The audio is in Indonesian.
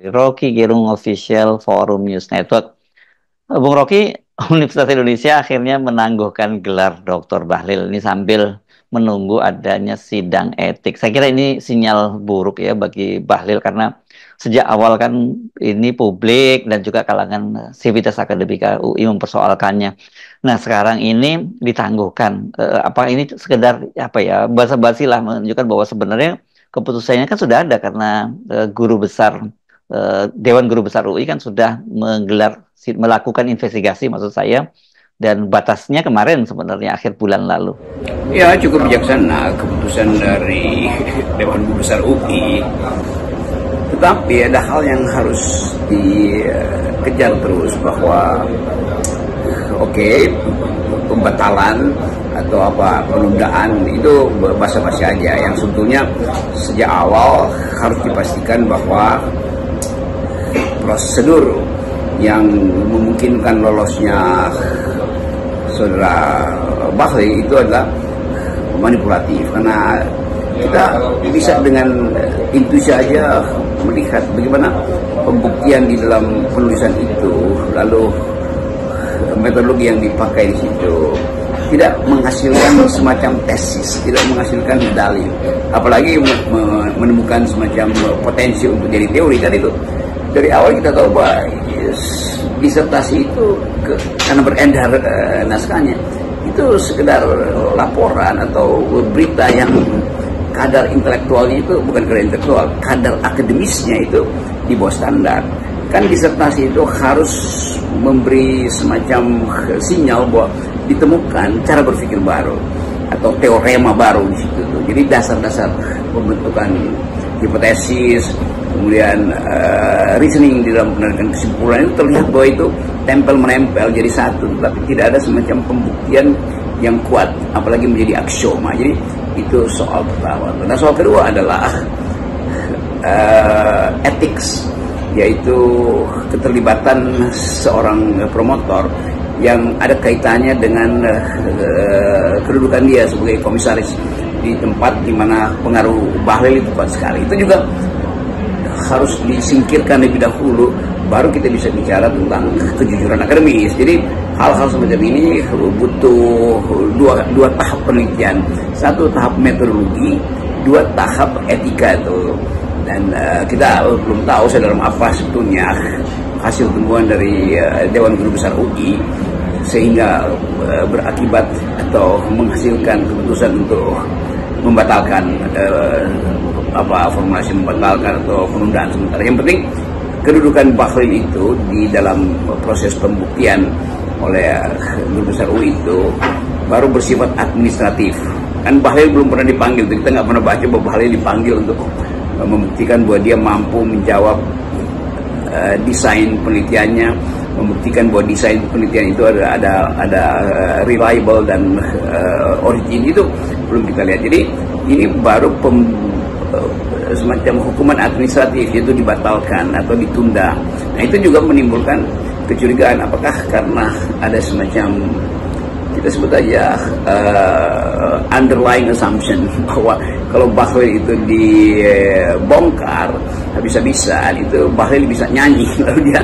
Rocky Gerung Official Forum News Network. Bung Rocky, Universitas Indonesia akhirnya menangguhkan gelar Dr. Bahlil ini sambil menunggu adanya sidang etik. Saya kira ini sinyal buruk ya bagi Bahlil karena sejak awal kan ini publik dan juga kalangan sivitas akademika UI mempersoalkannya. Nah, sekarang ini ditangguhkan. Apa ini sekedar apa ya basa-basi lah menunjukkan bahwa sebenarnya keputusannya kan sudah ada karena guru besar Dewan Guru Besar UI kan sudah melakukan investigasi maksud saya dan batasnya kemarin sebenarnya akhir bulan lalu. Ya, cukup bijaksana keputusan dari Dewan Guru Besar UI. Tetapi ada hal yang harus dikejar terus bahwa pembatalan atau penundaan itu basa-basi aja, yang sebetulnya sejak awal harus dipastikan bahwa prosedur yang memungkinkan lolosnya saudara Bahlil itu adalah manipulatif, karena kita bisa dengan intuisi saja melihat bagaimana pembuktian di dalam penulisan itu, lalu metodologi yang dipakai di situ tidak menghasilkan semacam tesis, tidak menghasilkan dalil, apalagi menemukan semacam potensi untuk jadi teori. Tadi itu dari awal kita tahu bahwa disertasi itu karena beredar naskahnya itu sekedar laporan atau berita yang kadar intelektualnya itu bukan kadar intelektual, kadar akademisnya itu di bawah standar. Kan disertasi itu harus memberi semacam sinyal bahwa ditemukan cara berpikir baru atau teorema baru di situ. Jadi dasar-dasar pembentukan hipotesis, kemudian reasoning di dalam penarikan kesimpulan itu terlihat bahwa itu tempel menempel jadi satu, tapi tidak ada semacam pembuktian yang kuat, apalagi menjadi aksioma. Jadi itu soal pertama. Nah, soal kedua adalah ethics, yaitu keterlibatan seorang promotor yang ada kaitannya dengan kedudukan dia sebagai komisaris di tempat di mana pengaruh Bahlil itu kuat sekali. Itu juga harus disingkirkan lebih dahulu, baru kita bisa bicara tentang kejujuran akademis. Jadi hal-hal semacam ini butuh dua tahap penelitian, satu tahap metodologi, dua tahap etika itu. Dan kita belum tahu sedalam apa sebetulnya hasil temuan dari Dewan Guru Besar UI sehingga berakibat atau menghasilkan keputusan untuk membatalkan formulasi membatalkan atau penundaan sementara. Yang penting kedudukan Bahlil itu di dalam proses pembuktian oleh Guru Besar UI itu baru bersifat administratif. Kan Bahlil belum pernah dipanggil, kita nggak pernah baca bahwa Bahlil dipanggil untuk membuktikan bahwa dia mampu menjawab desain penelitiannya, membuktikan bahwa desain penelitian itu ada reliable dan origin, itu belum kita lihat. Jadi ini baru semacam hukuman administratif, yaitu dibatalkan atau ditunda. Nah, itu juga menimbulkan kecurigaan, apakah karena ada semacam, kita sebut aja underlying assumption bahwa kalau Bahlil itu dibongkar habis-habisan itu Bahlil bisa nyanyi lalu dia